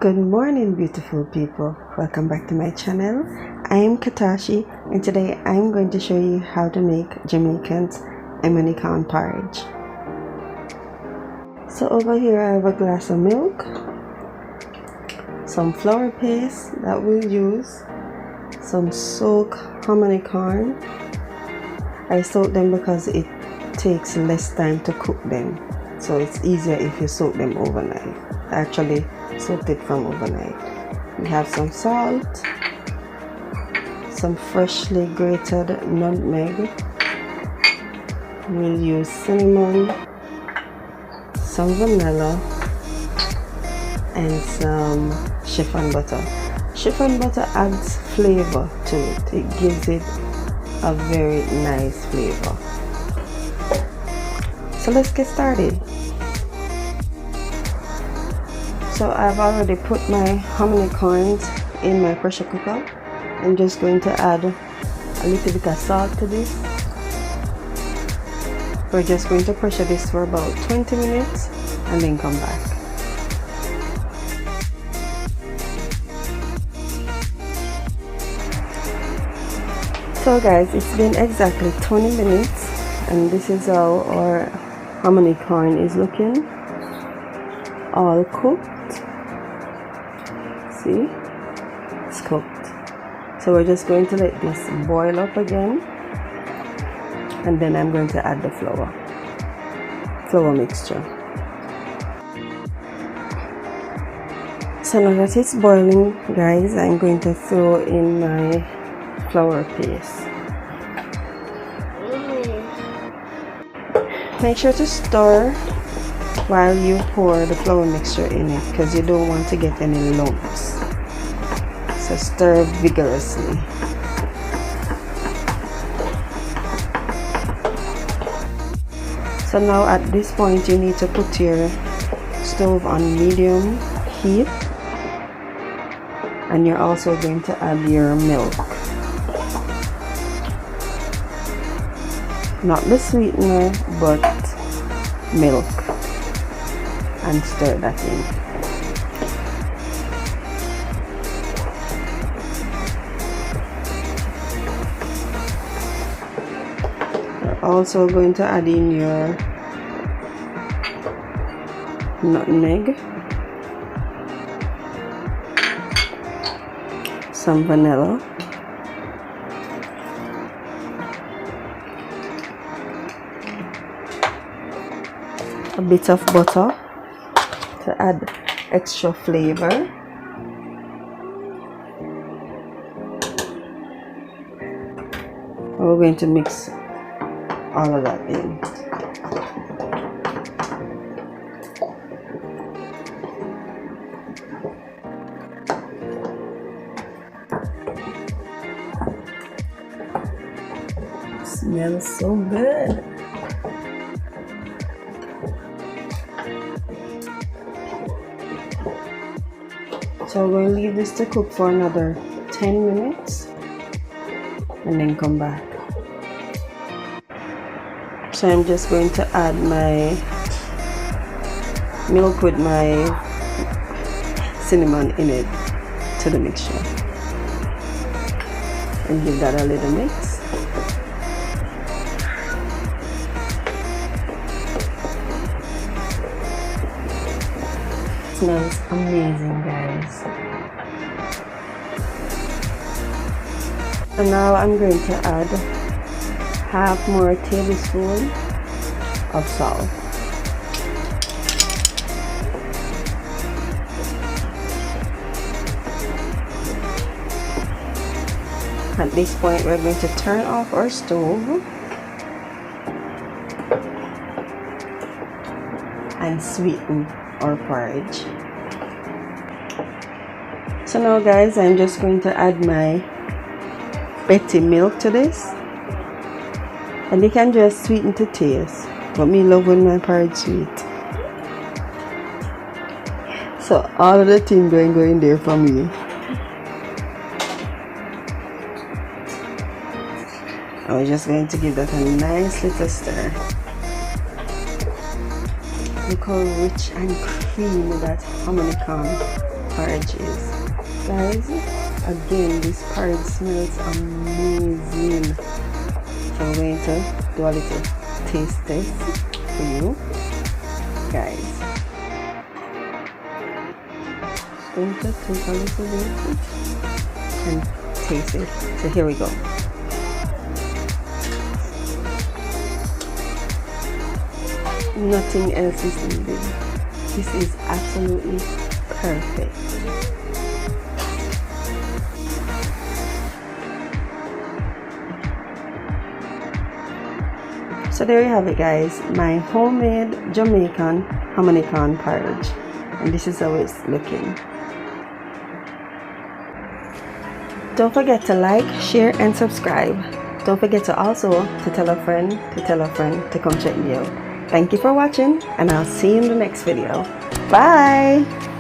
Good morning, beautiful people. Welcome back to my channel. I am Katashi, and today I'm going to show you how to make Jamaican's hominy corn porridge. So over here I have a glass of milk, some flour paste that we'll use, some soaked hominy corn. I soak them because it takes less time to cook them, so it's easier if you soak them overnight. I actually soaked it from overnight. We have some salt, some freshly grated nutmeg, we'll use cinnamon, some vanilla, and some chiffon butter. Chiffon butter adds flavor to it. It gives it a very nice flavor. So let's get started. So I've already put my hominy corns in my pressure cooker. I'm just going to add a little bit of salt to this. We're just going to pressure this for about 20 minutes and then come back. So guys, it's been exactly 20 minutes and this is how our hominy corn is looking, all cooked. See, it's cooked. So we're just going to let this boil up again, and then I'm going to add the flour mixture. So now that it's boiling, guys, I'm going to throw in my flour paste. Make sure to stir while you pour the flour mixture in it, because you don't want to get any lumps. So stir vigorously. So now at this point you need to put your stove on medium heat, and you're also going to add your milk, not the sweetener but milk, and stir that in. You're also going to add in your nutmeg, some vanilla, a bit of butter to add extra flavor, and we're going to mix all of that in. Smells so good. So we're going to leave this to cook for another 10 minutes and then come back. So I'm just going to add my milk with my cinnamon in it to the mixture and give that a little mix. Smells amazing, guys. And now I'm going to add half more tablespoon of salt. At this point we're going to turn off our stove and sweeten our porridge. So now guys, I'm just going to add my Betty milk to this, and you can just sweeten to taste, but me love when my porridge sweet. So all of the things going to go in there for me. I was just going to give that a nice little stir. Look how rich and creamy that hominy corn porridge is. Guys, again, this porridge smells amazing. So I'm going to do a little taste test for you guys. I'm going to take a little bit and taste it. So here we go. Nothing else is needed. This is absolutely perfect. So there you have it, guys, my homemade Jamaican hominy corn porridge, and this is how it's looking. Don't forget to like, share and subscribe. Don't forget to also to tell a friend to come check me out. Thank you for watching, and I'll see you in the next video. Bye!